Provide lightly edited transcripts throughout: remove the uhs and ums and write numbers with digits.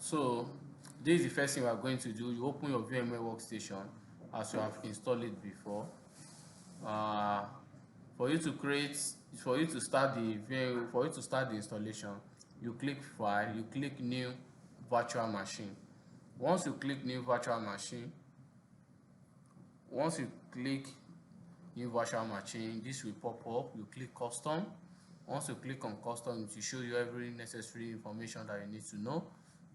So this is the first thing we are going to do. You open your VMware workstation as you have installed it before. For you to start the installation, you click file, you click new virtual machine. Once you click new virtual machine, this will pop up. You click custom. Once you click on custom, it will show you every necessary information that you need to know.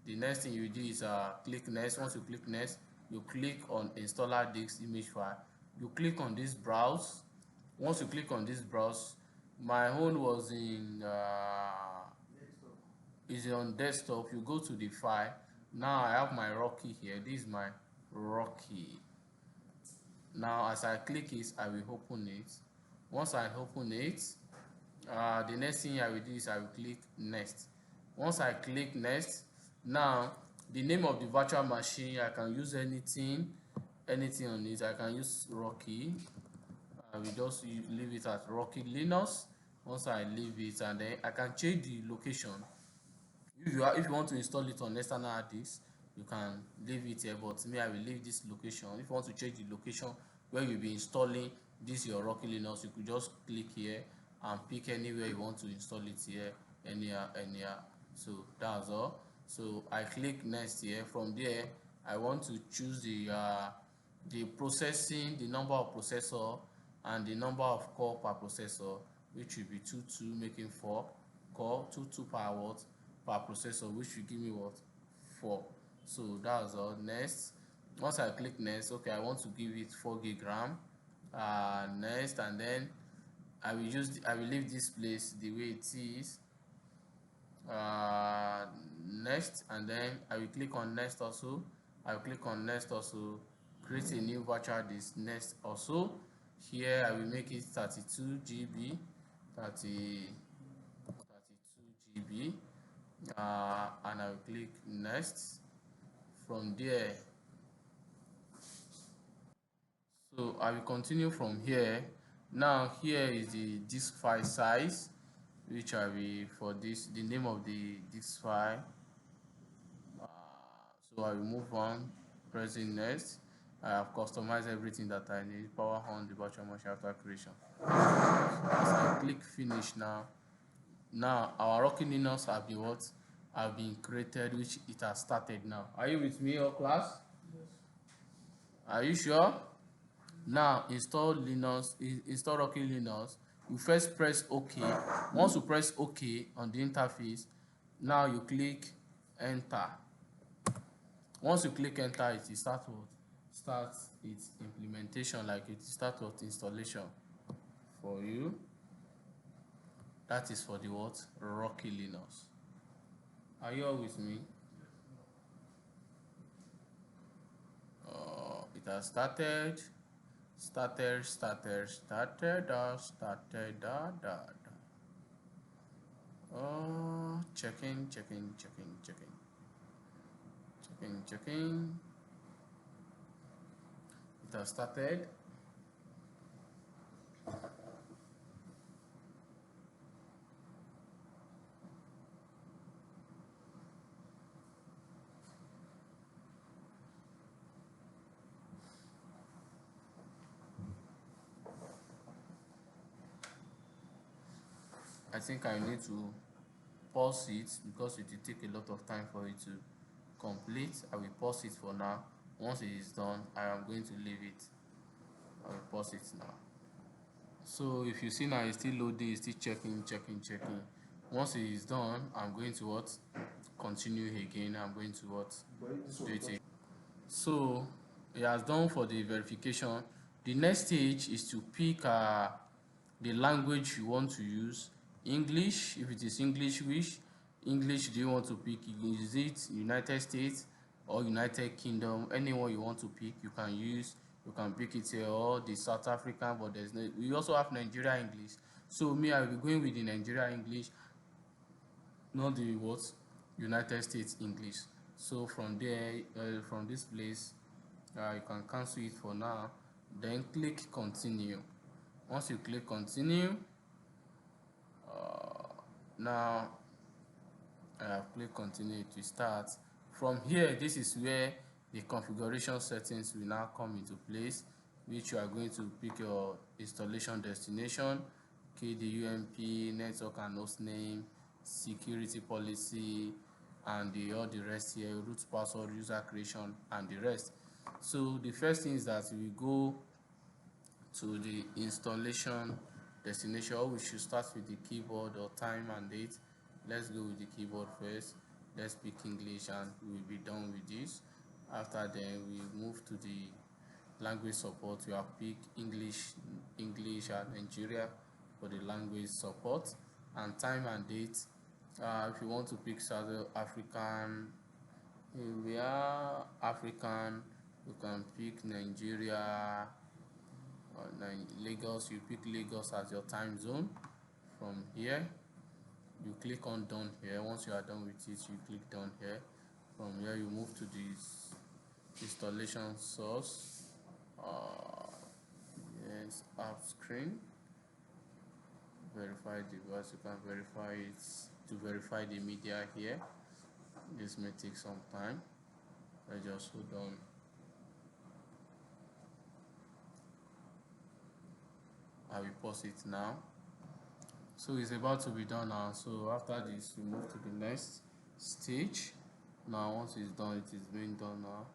The next thing you do is click next. Once you click next, you click on installer disk image file. You click on this browse. Once you click on this browse, my own was is on desktop. You go to the file. Now I have my Rocky here. This is my Rocky. Now as I click it, I will open it. Once I open it, the next thing I will do is I will click next. Once I click next, now the name of the virtual machine, I can use anything on it. I can use Rocky. I will just leave it at Rocky Linux. Once I leave it, and then I can change the location. If you want to install it on external hard disk, you can leave it here, but me, I will leave this location. If you want to change the location where you'll be installing this your Rocky Linux, you could just click here and pick anywhere you want to install it here, anyhow. So that's all. So I click next here. From there, I want to choose the processing, the number of processor and the number of core per processor, which will be 22, making 4 core, 22 per watt per processor, which will give me what, 4. So that's all. Next, once I click next, okay, I want to give it 4 gig RAM. Next, and then I will leave this place the way it is. Next, and then I will click on next also. Create a new virtual disk. Next also, here I will make it 32 GB, 32 GB, and I will click next. From there, so I will continue from here. Now here is the disk file size, which I will, for this, the name of the disk file. So I will move on, pressing next. I have customized everything that I need. Power on the virtual machine after creation. So as I click finish now our Rocky Linux have been created, which it has started now. Are you with me, your class? Yes. Are you sure? Now install Rocky Linux. You first press OK. Once you press OK on the interface, now you click enter. Once you click enter, it will start its implementation, like it start with installation for you. That is for the what? Rocky Linux. Are you all with me? It has started. Checking. It has started. I think I need to pause it because it will take a lot of time for it to complete. I will pause it for now. Once it is done, I am going to leave it. I will pause it now. So if you see now, it's still loading, it's still checking. Once it is done, I'm going to what? Continue again. I'm going to what? Do it again. So it has done for the verification. The next stage is to pick the language you want to use. English, if it is English, which English do you want to pick? Is it United States or United Kingdom? Anyone you want to pick, you can use. You can pick it here, or the South African, but there's no. We also have Nigeria English. So me, I will be going with the Nigeria English, not the what? United States English. So from there, from this place, you can cancel it for now. Then click continue. Once you click continue, now I have clicked continue to start. From here, this is where the configuration settings will now come into place, which you are going to pick your installation destination, key the UMP, network and host name, security policy, and all the rest here, root password, user creation, and the rest. So the first thing is that we go to the installation destination, or we should start with the keyboard or time and date. Let's go with the keyboard first. Let's pick English and we'll be done with this. After then we move to the language support. We have picked English and Nigeria for the language support, and time and date. If you want to pick South African, we are African, you can pick Nigeria, Lagos. You pick Lagos as your time zone. From here you click on done here. Once you are done with it, you click done here. From here you move to this installation source. Yes, app screen, verify device. You can verify it to verify the media here. This may take some time. I just hold on. I will pause it now. So it's about to be done now. So after this, we move to the next stage. Now once it's done, it is being done now.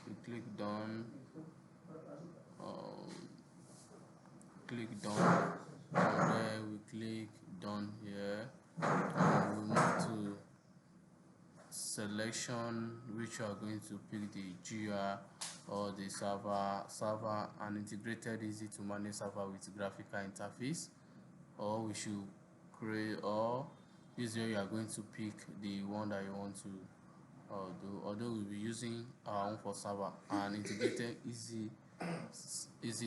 We click done. Click done. From there we click done here, and we move to selection, which you are going to pick the GUI or the server and integrated easy to manage server with graphical interface, or we should create, or this year you are going to pick the one that you want to do. Although we'll be using our own for server and integrated easy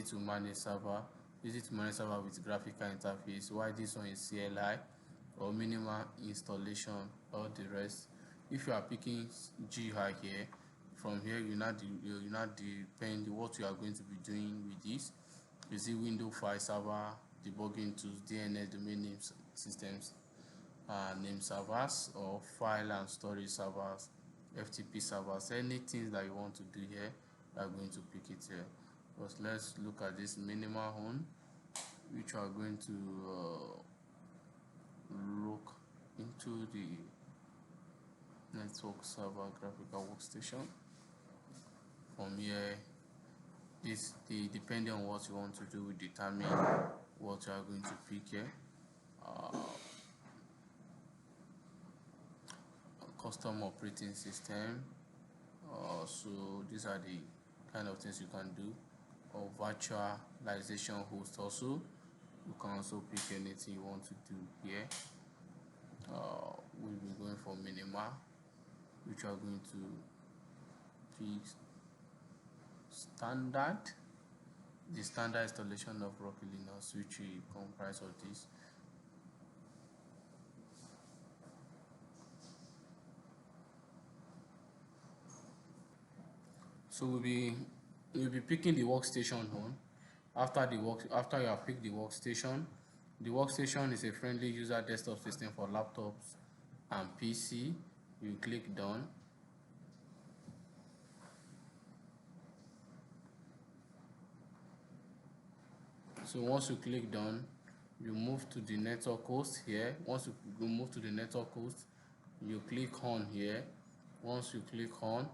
to manage server with graphical interface, while this one is CLI or minimal installation or the rest. If you are picking GUI here, from here you not depend what you are going to be doing with this. You see window file server, debugging tools, DNS domain names systems, name servers, or file and storage servers, FTP servers. Anything that you want to do here, you are going to pick it here. But let's look at this minimal one, which are going to look into the network server graphical workstation. From here, depending on what you want to do, will determine what you are going to pick here. Custom operating system. So these are the kind of things you can do. Or virtualization host also. You can also pick anything you want to do here. We'll be going for minimal, which are going to pick standard, the standard installation of Rocky Linux, which will comprise of this. So we'll be picking the workstation one. After you have picked the workstation is a friendly user desktop system for laptops and PC. You click done. So once you click done, you move to the network host here. Once you move to the network host, you click on here. Once you click on,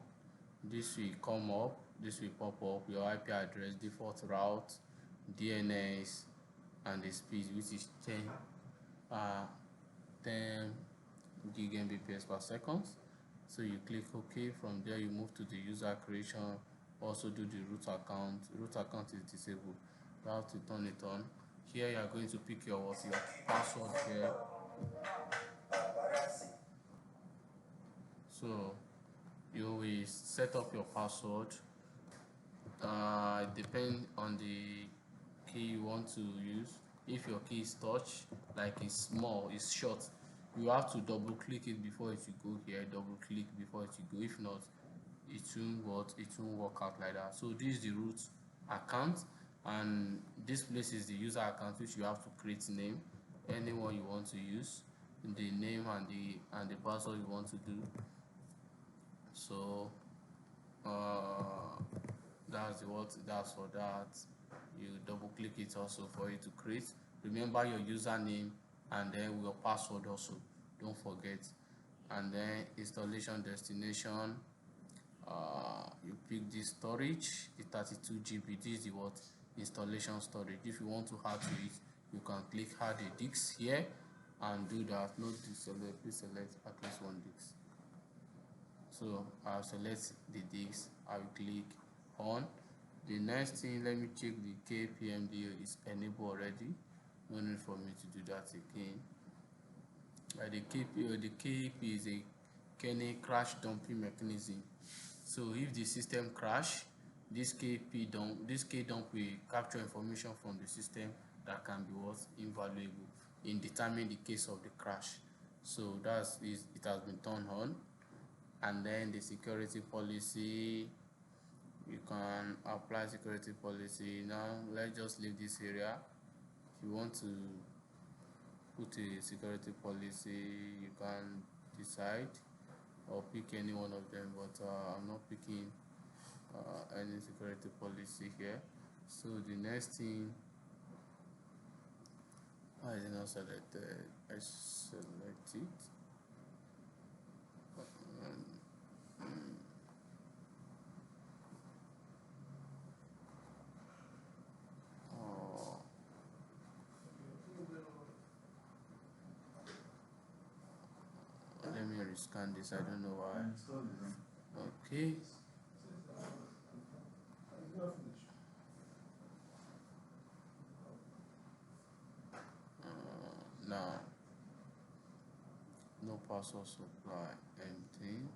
this will come up, this will pop up your IP address, default route, DNS, and the speed, which is 10 gig Mbps per second. So you click OK. From there you move to the user creation, also do the root account. Root account is disabled, you have to turn it on. Here you are going to pick your password here. So you will set up your password. Depend on the key you want to use. If your key is touch, like it's small, it's short, you have to double click it before it will go here, double click before it will go. If not, it won't work out like that. So this is the root account, and this place is the user account, which you have to create name, anyone you want to use, the name and the password you want to do. So that's for that. You double click it also for you to create. Remember your username and then your password also, don't forget. And then installation destination, you pick this storage, the 32 GB. This is the what installation storage. If you want to add to it, you can click add a disk here and do that. Note to select, please select at least one disk. So I'll select the disk, I will click on. The next thing, let me check the KPMD is enabled already. No need for me to do that again. The KP is a kernel crash dumping mechanism. So if the system crash, this K dump will capture information from the system that can be invaluable in determining the case of the crash. So it has been turned on. And then the security policy, you can apply security policy. Now let's just leave this area. If you want to put a security policy, you can decide or pick any one of them, but I'm not picking any security policy here. So the next thing, I did not select it. I select it. Let me rescan this. I don't know why. Okay. Now, no password supply anything.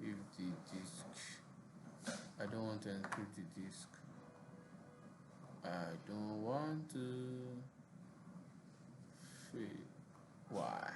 If the disk, I don't want to encrypt the disk. I don't want to fail. Why?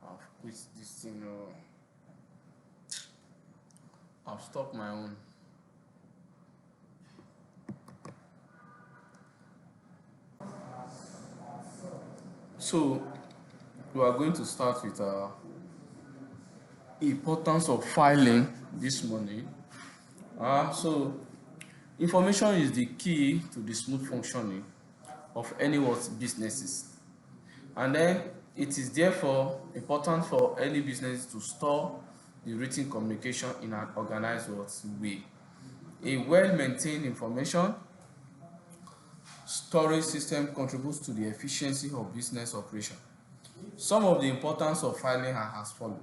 I've quit this thing. I've stopped my own. So we are going to start with importance of filing this morning. So information is the key to the smooth functioning of any businesses, and then it is therefore important for any business to store the written communication in an organized way. A well-maintained information storage system contributes to the efficiency of business operation. Some of the importance of filing are as follows.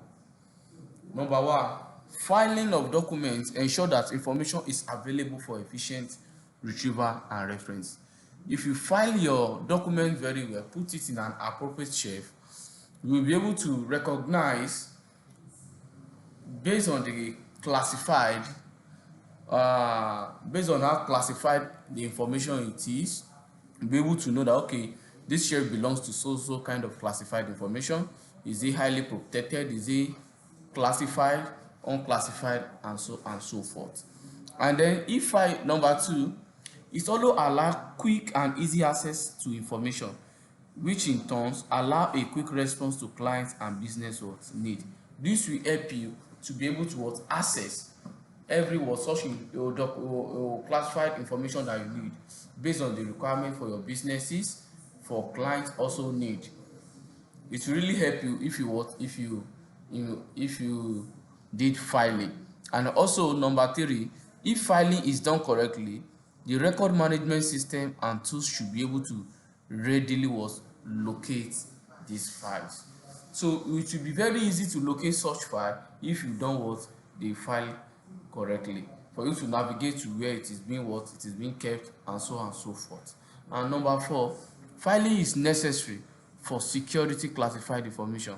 Number one, filing of documents ensure that information is available for efficient retrieval and reference. If you file your document very well, put it in an appropriate shelf, you will be able to recognize based on the classified, based on how classified the information it is, be able to know that okay, this shelf belongs to so kind of classified information. Is it highly protected? Is it classified, unclassified, and so forth. And then number two, it also allows quick and easy access to information, which in turn allow a quick response to clients and business need. This will help you to be able to access every such classified information that you need based on the requirement for your businesses, for clients also need. It will really help you if you did filing. And also number three, if filing is done correctly, the record management system and tools should be able to readily locate these files. So it will be very easy to locate such file if you done the file correctly, for you to navigate to where it is being kept, and so on and so forth. And number 4, filing is necessary for security classified information,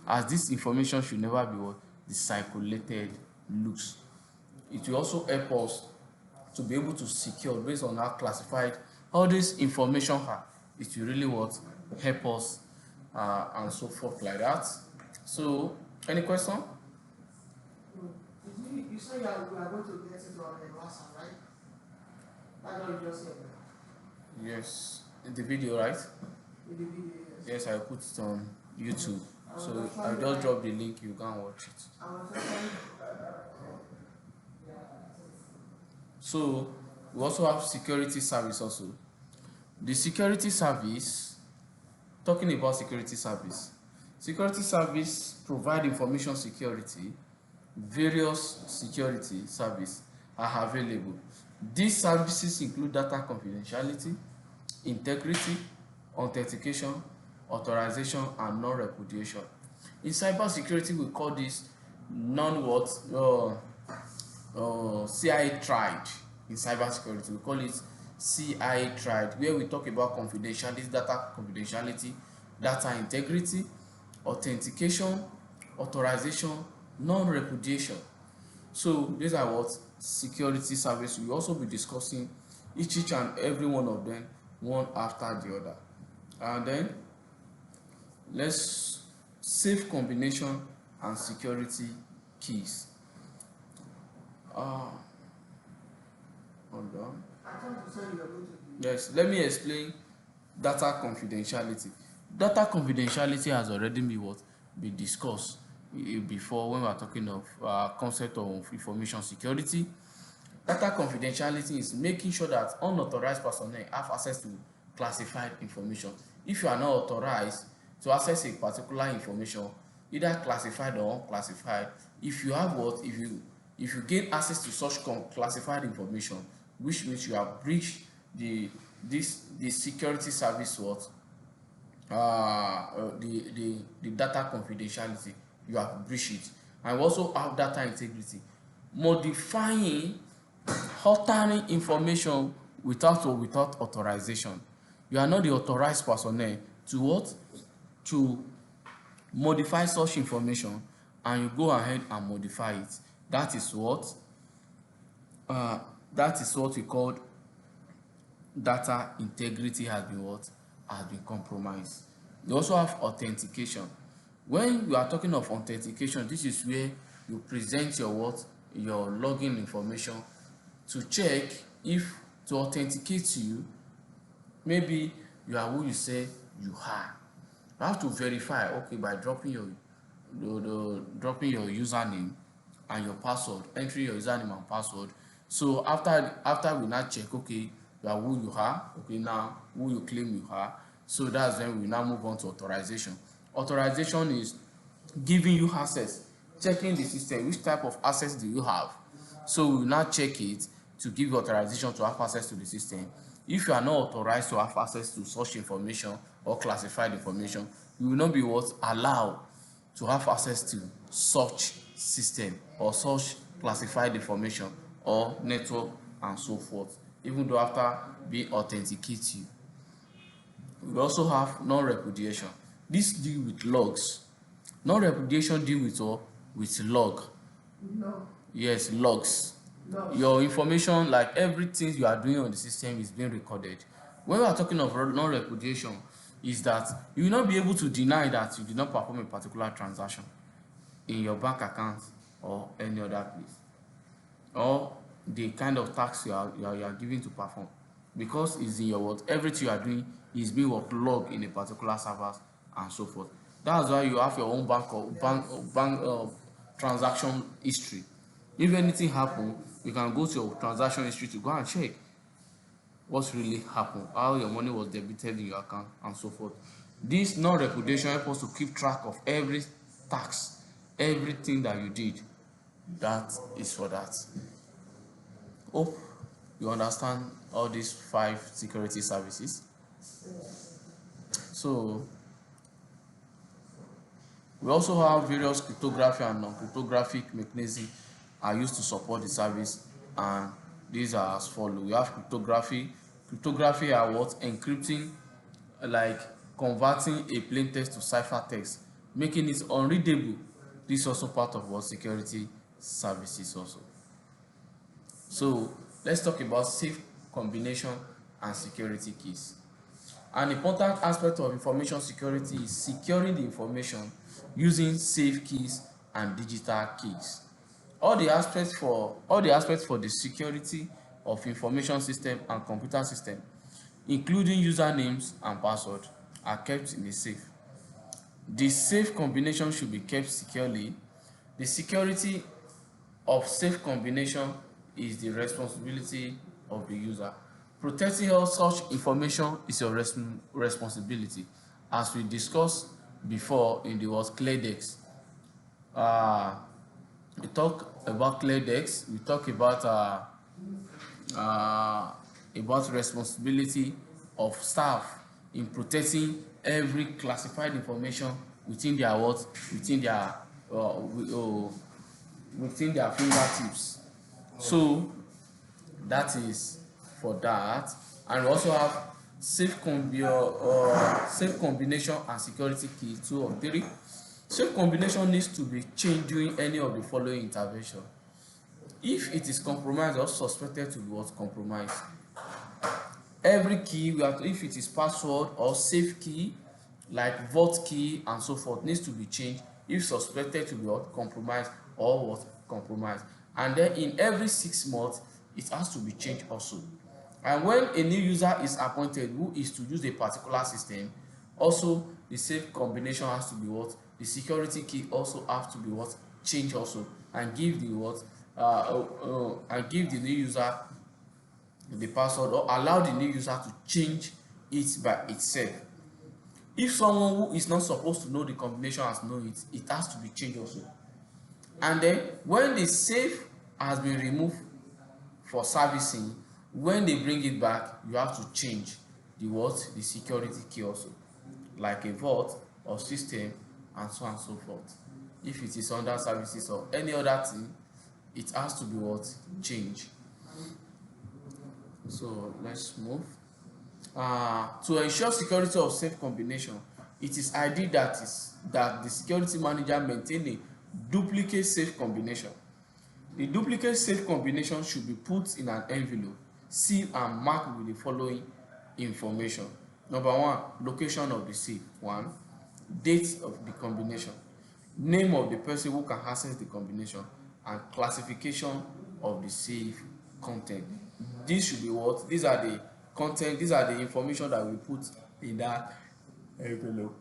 as this information should never be circulated loose. It will also help us to be able to secure based on how classified all this information are. It will really help us and so forth like that. So any question? You say you are going to get it on WhatsApp, right? That's what you just said. Yes, in the video, right? In the video, yes. I put it on YouTube, so I just drop the link, you can watch it. So we also have security service also. The security service, talking about security service provide information security. Various security services are available. These services include data confidentiality, integrity, authentication, authorization, and non-repudiation. In cybersecurity, we call this CIA tried. In cybersecurity, we call it CIA tried, where we talk about data confidentiality, data integrity, authentication, authorization, non-repudiation. So these are security service. We will also be discussing each and every one of them, one after the other. And then let's safe combination and security keys. Hold on. Yes, let me explain data confidentiality. Data confidentiality has already been discussed before when we are talking of concept of information security. Data confidentiality is making sure that unauthorized personnel have access to classified information. If you are not authorized to access a particular information, either classified or unclassified, if you have if you gain access to such classified information, which means you have breached the security service the data confidentiality, you have breached it. And we also have data integrity, modifying, altering information without authorization. You are not the authorized personnel to modify such information, and you go ahead and modify it. That is what we call data integrity has been compromised. You also have authentication. When you are talking of authentication, this is where you present your login information to check if to authenticate you. Maybe you are who you say you are. You have to verify, okay, by dropping your username and your password, entering your username and password. So after we now check, okay, you are who you are, okay, now who you claim you are. So that's when we now move on to authorization. Authorization is giving you access, checking the system, which type of access do you have. So we will now check it to give you authorization to have access to the system. If you are not authorized to have access to such information or classified information, you will not be allowed to have access to such system or such classified information or network and so forth, even though after being authenticated you. We also have non-repudiation. This deal with logs. Non-repudiation deal with log. No. Yes, logs. No. Your information, like everything you are doing on the system, is being recorded. When we are talking of non-repudiation, is that you will not be able to deny that you did not perform a particular transaction in your bank account or any other place, or the kind of task you are given to perform, because it's in your everything you are doing is being logged in a particular server and so forth. That's why you have your own bank transaction history. If anything happen, you can go to your transaction history to go and check what's really happened, how your money was debited in your account and so forth. This non-repudiation helps us to keep track of every tax, everything that you did. That is for that. Hope you understand all these 5 security services. So we also have various cryptography and non-cryptographic mechanisms are used to support the service, and these are as follow. We have cryptography. Cryptography are what? Encrypting, like converting a plain text to ciphertext, making it unreadable. This is also part of what? Security services also. So let's talk about safe combination and security keys. An important aspect of information security is securing the information using safe keys and digital keys. All the aspects for the security of information system and computer system, including usernames and password, are kept in a safe. The safe combination should be kept securely. The security of safe combination is the responsibility of the user. Protecting all such information is your responsibility. As we discussed before in the word ClearDex, we talk about ClearDex, we talk about responsibility of staff in protecting every classified information within their what? Within their fingertips. So that is for that. And we also have safe combination and security key 2 or 3. Safe combination needs to be changed during any of the following intervention. If it is compromised or suspected to be what? Compromised, every key if it is password or safe key like vault key and so forth, needs to be changed if suspected to be what? Compromised or what? Compromised. And then in every 6 months it has to be changed also. And when a new user is appointed who is to use a particular system, also the safe combination has to be what? The security key also have to be what? Changed also, and give the what? And give the new user the password, or allow the new user to change it by itself. If someone who is not supposed to know the combination has known it, it has to be changed also. And then when the safe has been removed for servicing, when they bring it back, you have to change the what? The security key also, like a vault or system and so on and so forth. If it is under services or any other thing, it has to be what? Changed. So let's move. To ensure security of safe combination, it is ideal that the security manager maintain a duplicate safe combination. The duplicate safe combination should be put in an envelope, sealed and marked with the following information. Number 1, location of the safe. 1, date of the combination, name of the person who can access the combination, and classification of the safe content. This should be what? These are the content, these are the information that we put in that envelope.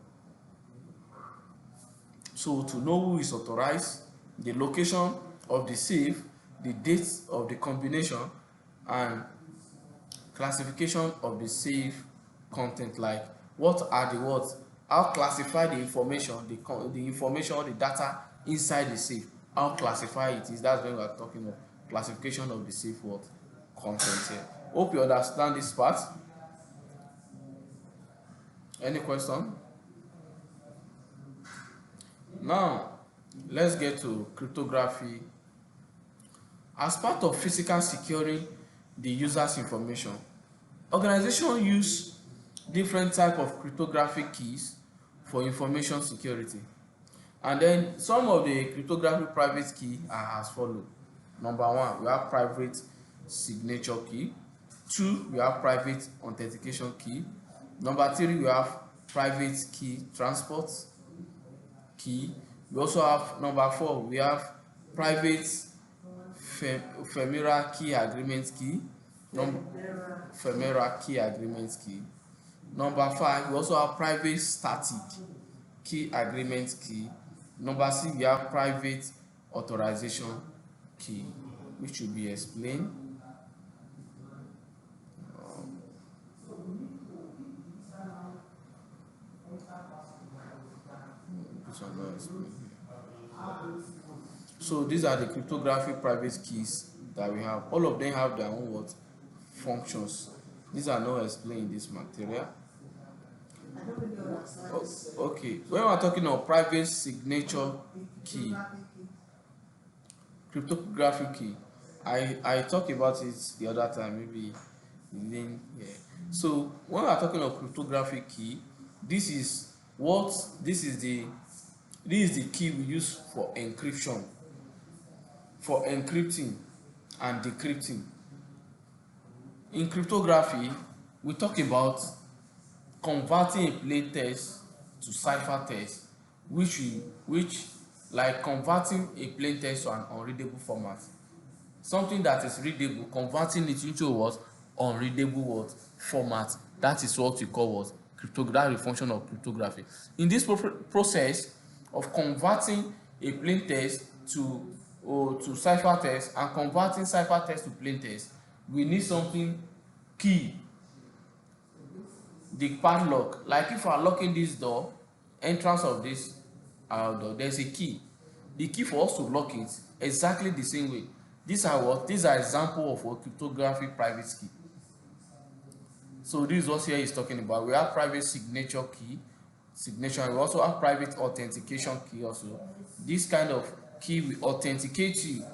So to know who is authorized, the location of the safe, the date of the combination, and classification of the safe content, like what are the words, how classify the information, the information or the data inside the safe, how classify it is. That's when we are talking of classification of the safe word content here. Hope you understand this part. Any question? Now let's get to cryptography. As part of physical securing the user's information, organizations use different types of cryptographic keys for information security. And then some of the cryptographic private key are as follow. Number 1, we have private signature key. 2, we have private authentication key. Number 3, we have private key transport key. We also have number 4, we have private ephemeral key agreement key. Ephemeral key agreement key. Number 5, we also have private static key agreement key. Number 6, we have private authorization key, which will be explained. So these are the cryptographic private keys that we have. All of them have their own what? Functions. These are not explained in this material. Okay, when we're talking of private signature key, Cryptographic key. I talked about it the other time, maybe you didn't hear. So when we are talking of cryptographic key, this is what this is the key we use for encryption, for encrypting and decrypting. In cryptography, we talk about converting a plain text to cipher text, which like converting a plain text to an unreadable format, something that is readable, converting it into what unreadable what format. That is what we call what cryptography. That is the function of cryptography. In this process of converting a plain text to cipher text and converting cipher text to plain text, we need something key, the padlock. Like if you are locking this door, entrance of this door, there's a key. The key for us to lock it exactly the same way. These are what? These are example of what cryptography private key. So this is what here is talking about. We have private signature key, signature. We also have private authentication key also. This kind of key will authenticate you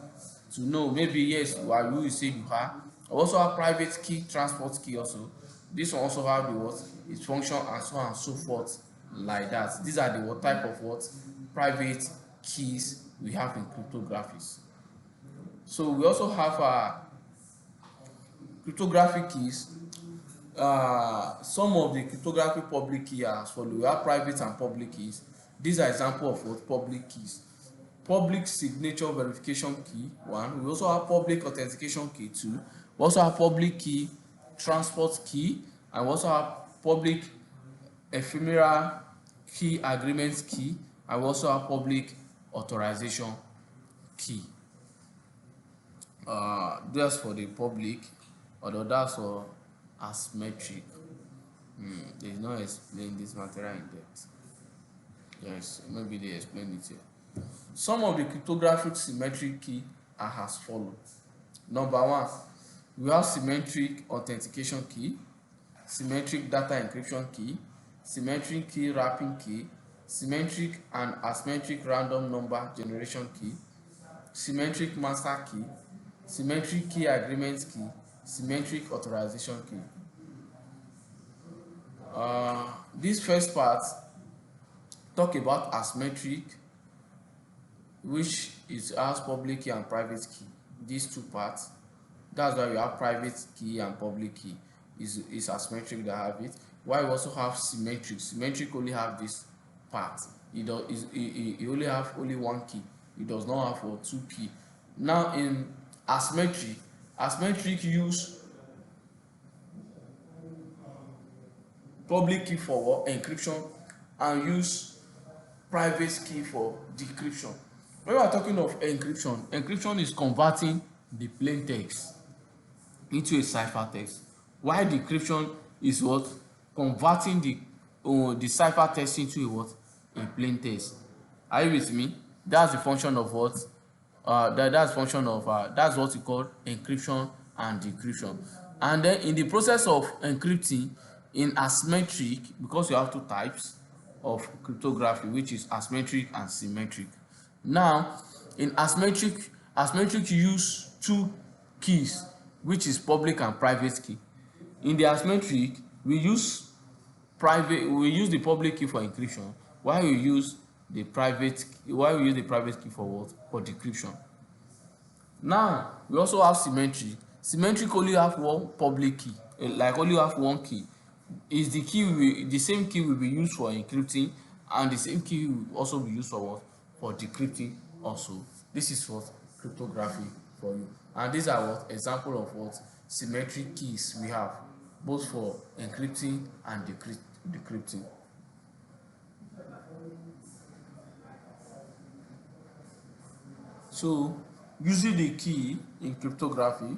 to know maybe yes you are who you say you are. We also have private key transport key also. This one also have the what its function and so on and so forth like that. These are the what type of what private keys we have in cryptographies. So we also have cryptographic keys. Some of the cryptographic public key are as follows. We have private and public keys. These are examples of what public keys. Public signature verification key 1. We also have public authentication key 2. We also have public key transport key, and we also have public ephemeral key agreement key, and we also have public authorization key. That's for the public, although that's for asymmetric. They did not explain this material in depth. Yes, maybe they explain it here. Some of the cryptographic symmetric key are as follows. Number 1, we have symmetric authentication key, symmetric data encryption key, symmetric key wrapping key, symmetric and asymmetric random number generation key, symmetric master key, symmetric key agreement key, symmetric authorization key. This first part talk about asymmetric, which is as public key and private key. These two parts, that's why we have private key and public key is asymmetric that have it. Why we also have symmetric. Symmetric only have this part. It only have only one key. It does not have for two key. Now in asymmetric use public key for encryption and use private key for decryption. When we are talking of encryption, encryption is converting the plain text into a cipher text, while decryption is what converting the cipher text into a what a plain text. Are you with me? That's the function of what that's function of that's what we call encryption and decryption. And then in the process of encrypting in asymmetric, because you have two types of cryptography, which is asymmetric and symmetric. Now in asymmetric use two keys, which is public and private key. In the asymmetric, we use the public key for encryption, while we use the private key for what? For decryption. Now we also have symmetric. Symmetric only have one public key, like only have one key. Is the same key will be used for encrypting, and the same key will also be used for what? For decrypting also. This is what cryptography for you. And these are what example of what symmetric keys we have, both for encrypting and decrypting. So using the key in cryptography,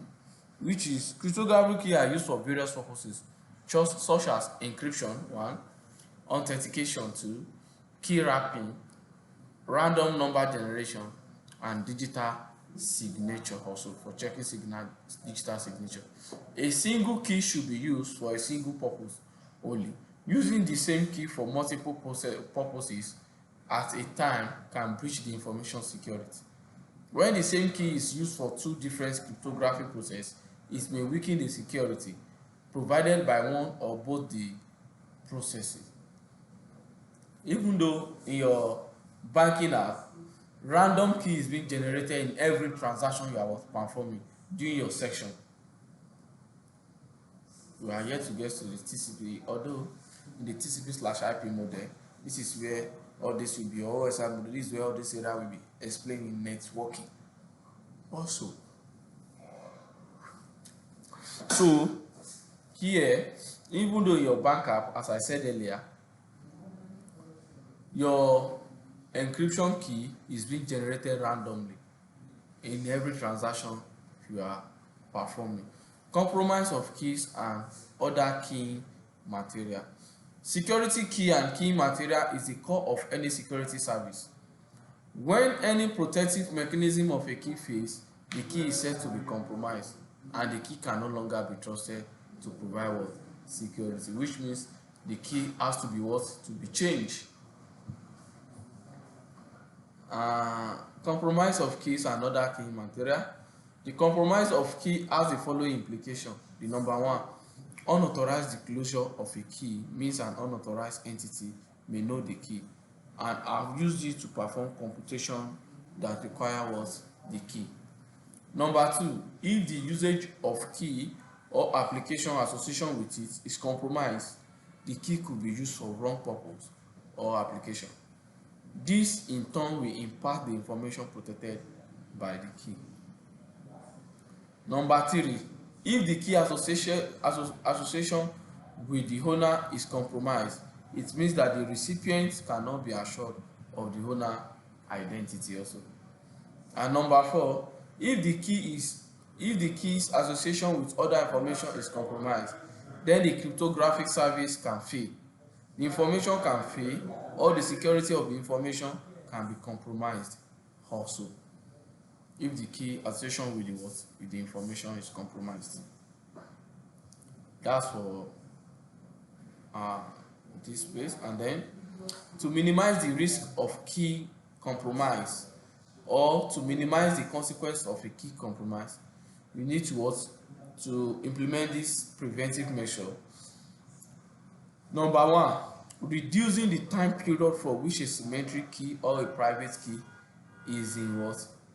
which is cryptographic key are used for various purposes, such as encryption 1, authentication 2, key wrapping, random number generation, and digital signature also for checking digital signature. A single key should be used for a single purpose only. Using the same key for multiple purposes at a time can breach the information security. When the same key is used for two different cryptographic processes, it may weaken the security provided by one or both the processes. Even though in your banking app, random key is being generated in every transaction you are performing during your section. We are yet to get to the TCP, although in the TCP/IP model, this is where all this will be, or OSI, this is where all this area will be explained in networking also. So here, even though your bank app, as I said earlier, your encryption key is being generated randomly in every transaction you are performing. Compromise of keys and other key material. Security key and key material is the core of any security service. When any protective mechanism of a key fails, the key is said to be compromised and the key can no longer be trusted to provide what? Security, which means the key has to be what? To be changed. Compromise of keys and other key material. The compromise of key has the following implication. The number one, unauthorized disclosure of a key means an unauthorized entity may know the key and have used it to perform computation that require what? The key. Number two, if the usage of key or application association with it is compromised, the key could be used for wrong purpose or application. This in turn will impact the information protected by the key. Number three, if the key association with the owner is compromised, it means that the recipient cannot be assured of the owner identity also. And number four, if the key's association with other information is compromised, then the cryptographic service can fail. The information can fail, or the security of the information can be compromised also, if the key association with the information is compromised. That's for this space. And then to minimize the risk of key compromise, or to minimize the consequence of a key compromise, you need to implement this preventive measure. Number one, reducing the time period for which a symmetric key or a private key is in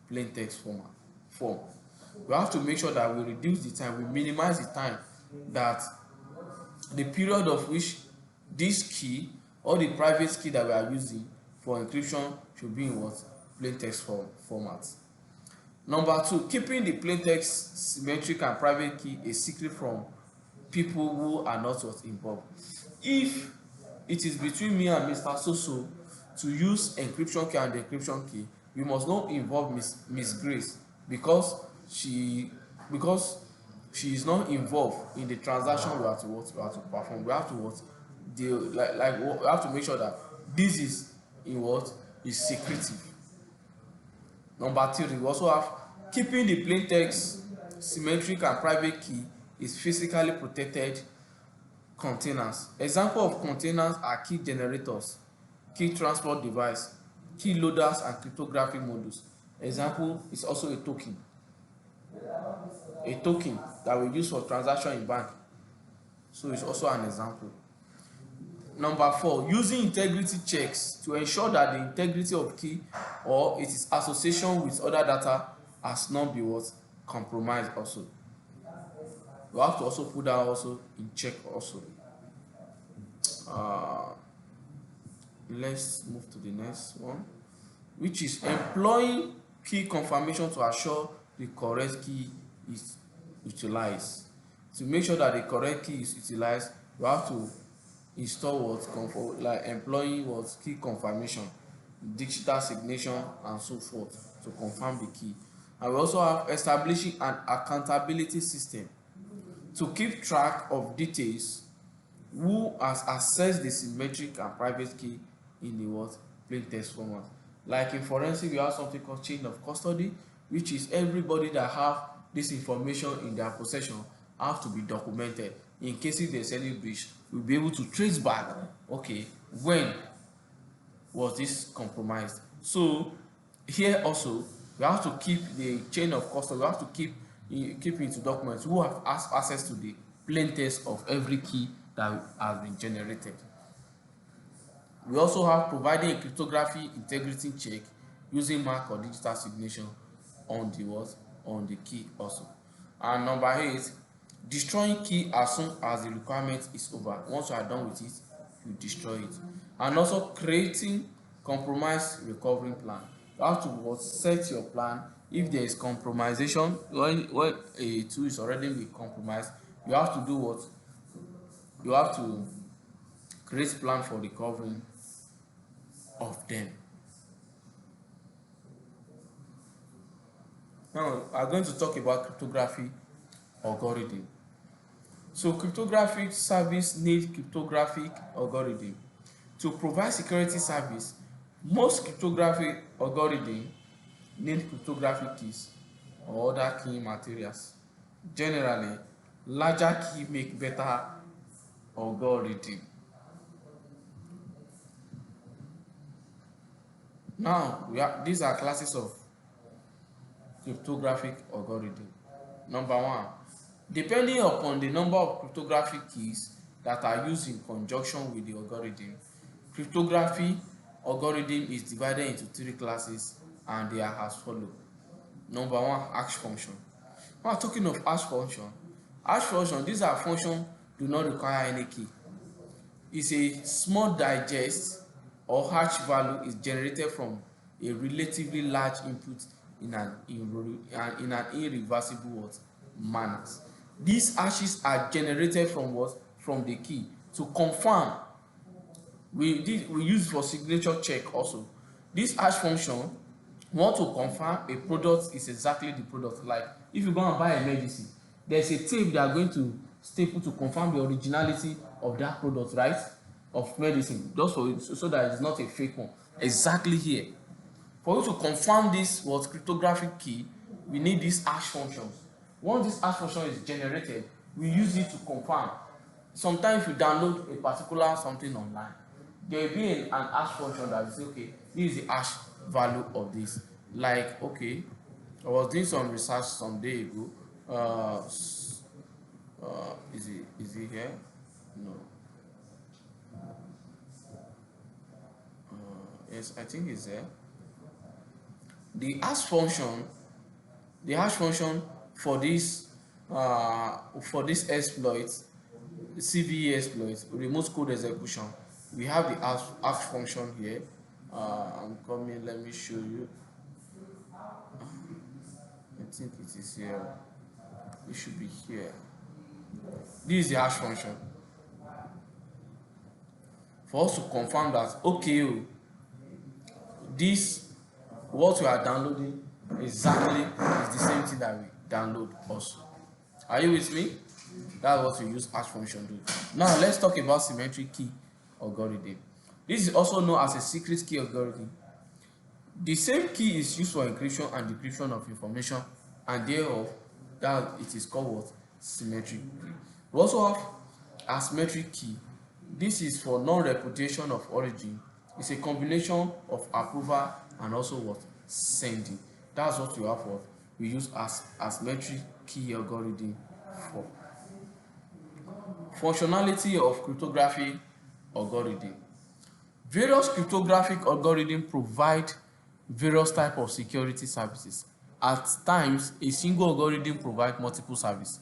plain text form. We have to make sure that we reduce the time, we minimize the time that the period of which this key or the private key that we are using for encryption should be in plain text format. Number two, keeping the plain text, symmetric and private key a secret from people who are not involved. If it is between me and Mr. So to use encryption key and decryption key, we must not involve Miss Grace because she is not involved in the transaction we have to perform. We have to we have to make sure that this is is secretive. Number three, we also have keeping the plain text, symmetric and private key is physically protected containers. Example of containers are key generators, key transport device, key loaders and cryptographic modules. Example is also a token. A token that we use for transaction in bank. So it's also an example. Number four, using integrity checks to ensure that the integrity of key or its association with other data has not been compromised also. We have to also put that also in check also. Let's move to the next one, which is employing key confirmation to assure the correct key is utilized. To make sure that the correct key is utilized, we have to install employing key confirmation, digital signature and so forth to confirm the key. And we also have establishing an accountability system to keep track of details who has accessed the symmetric and private key in the plain text format. Like in forensic, we have something called chain of custody, which is everybody that have this information in their possession have to be documented. In case if there's any breach, we'll be able to trace back, okay, when was this compromised. So here also We have to keep the chain of custody. We have to keep into documents who have access to the plain text of every key that has been generated. We also have providing a cryptography integrity check using mark or digital signature on the what? On the key also. And number 8, destroying key as soon as the requirement is over. Once you are done with it, you destroy it. And also creating compromise recovery plan. You have to what? Set your plan. If there is compromisation, when a tool is already been compromised, you have to do what? You have to create plan for recovering of them. Now, I'm going to talk about cryptography algorithm. So, cryptographic service needs cryptographic algorithm. To provide security service, most cryptographic algorithm need cryptographic keys or other key materials. Generally, larger key make better algorithm. Now, these are classes of cryptographic algorithm. Number 1, depending upon the number of cryptographic keys that are used in conjunction with the algorithm, cryptography algorithm is divided into 3 classes, and they are as follows. Number 1, hash function. When we are talking of hash function, these are functions do not require any key. It's a small digest or hash value is generated from a relatively large input in an irreversible manner. These hashes are generated from what? From the key. To confirm, we use for signature check also. This hash function want to confirm a product is exactly the product. Like if you go and buy a medicine, there's a tape they are going to staple to confirm the originality of that product, right? Of medicine, just for so that it's not a fake one. Exactly here. For you to confirm this was cryptographic key, we need these hash functions. Once this hash function is generated, we use it to confirm. Sometimes if you download a particular something online, there will be an hash function that will say, okay, this is the hash value of this. Like, okay, I was doing some research some day ago. Is it here? No. Yes, I think it's there. The hash function for this exploit, CVE exploit, remote code execution, we have the hash function here. I'm coming, let me show you. I think it is here. It should be here. This is the hash function. For us to confirm that, okay, this what we are downloading exactly is the same thing that we download also. Are you with me? That's what we use hash function do. Now let's talk about symmetric key algorithm. This is also known as a secret key algorithm. The same key is used for encryption and decryption of information, and thereof that it is called what? Symmetric key. We also have asymmetric key. This is for non-reputation of origin. It's a combination of approval and also what? Sending. That's what we have for. We use asymmetric key algorithm for. Functionality of cryptography algorithm. Various cryptographic algorithms provide various types of security services. At times, a single algorithm provides multiple services,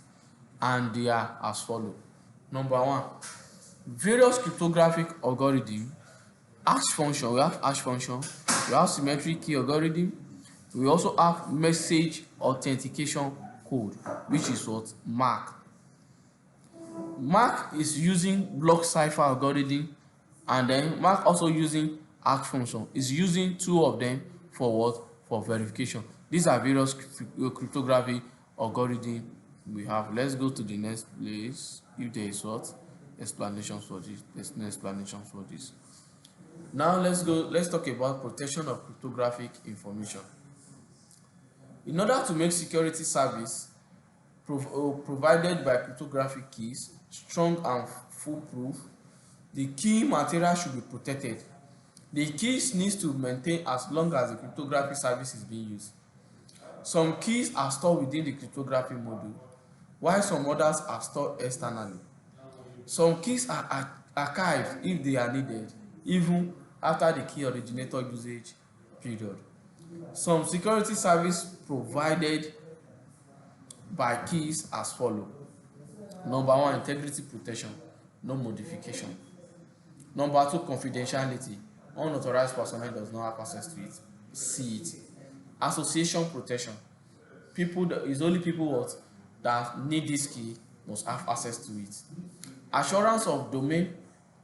and they are as follows. Number 1, various cryptographic algorithms. Hash function, we have hash function, we have symmetric key algorithm, we also have message authentication code, which is what? MAC. MAC is using block cipher algorithm, and then MAC also using hash function. Is using 2 of them for what? For verification. These are various cryptography algorithm we have. Let's go to the next place. If there is what? Explanations for this. There's no explanations for this. Now let's talk about protection of cryptographic information. In order to make security service provided by cryptographic keys strong and foolproof, the key material should be protected. The keys needs to maintain as long as the cryptographic service is being used. Some keys are stored within the cryptography module, while some others are stored externally. Some keys are archived if they are needed, even after the key originator usage period. Some security service provided by keys as follow. Number one, integrity protection, no modification. Number two, confidentiality. Unauthorized personnel does not have access to it. See it. Association protection. It's only people that need this key must have access to it. Assurance of domain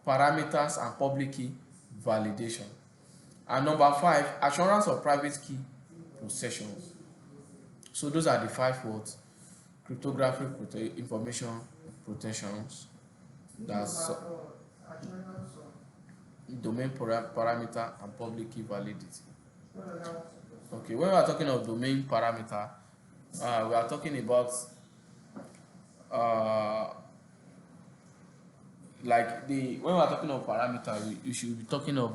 parameters and public key validation. And number five, assurance of private key possessions. So those are the five words: cryptographic information protections. That's domain parameter and public key validity. Okay, when we are talking of domain parameter, we are talking about when we are talking of parameter, you should be talking of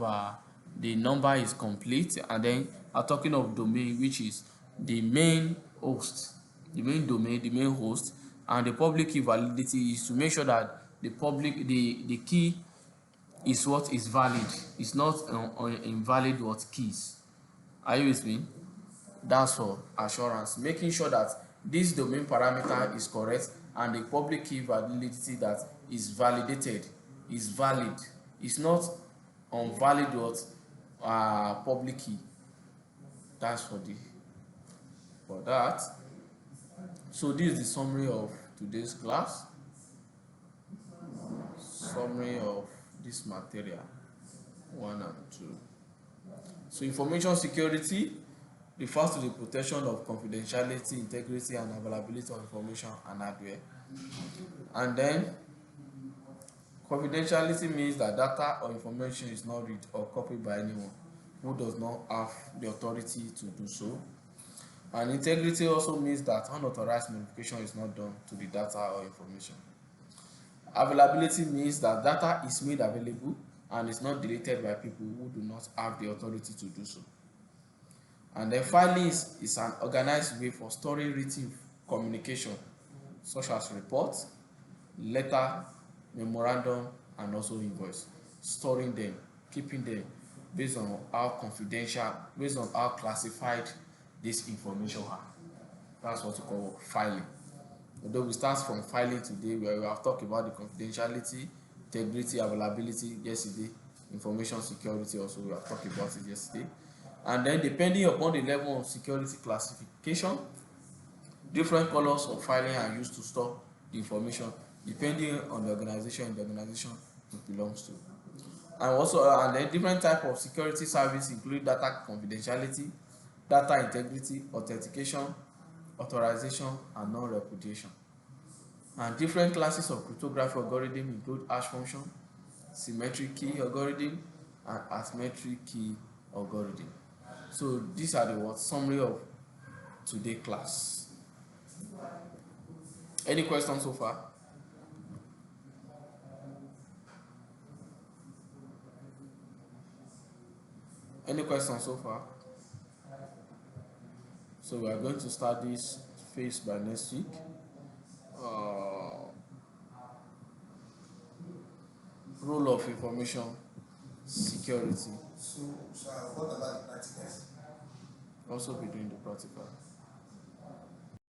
the number is complete, and then are talking of domain, which is the main host, the main domain, the main host, and the public key validity is to make sure that the key is what is valid. It's not invalid keys. Are you with me? That's for assurance, making sure that this domain parameter is correct and the public key validity that is validated is valid. It's not unvalid public key. That's for that. So this is the summary of today's class. Summary of this material 1 and 2. So information security refers to the protection of confidentiality, integrity, and availability of information and hardware. And then confidentiality means that data or information is not read or copied by anyone who does not have the authority to do so. And integrity also means that unauthorized modification is not done to the data or information. Availability means that data is made available and is not deleted by people who do not have the authority to do so. And then filing is an organized way for storing written communication, such as reports, letter, memorandum, and also invoice. Storing them, keeping them based on how confidential, based on how classified this information are. That's what we call filing. Although we start from filing today, where we have talked about the confidentiality, integrity, availability yesterday, information security also we have talked about it yesterday. And then depending upon the level of security classification, different colors of filing are used to store the information depending on the organization it belongs to. And then different type of security service include data confidentiality, data integrity, authentication, authorization, and non-repudiation. And different classes of cryptographic algorithm include hash function, symmetric key algorithm, and asymmetric key algorithm. So these are the summary of today's class. Any questions so far? Any questions so far? So we are going to start this phase by next week. Role of information security. So what about the practicals? Also be doing the practical.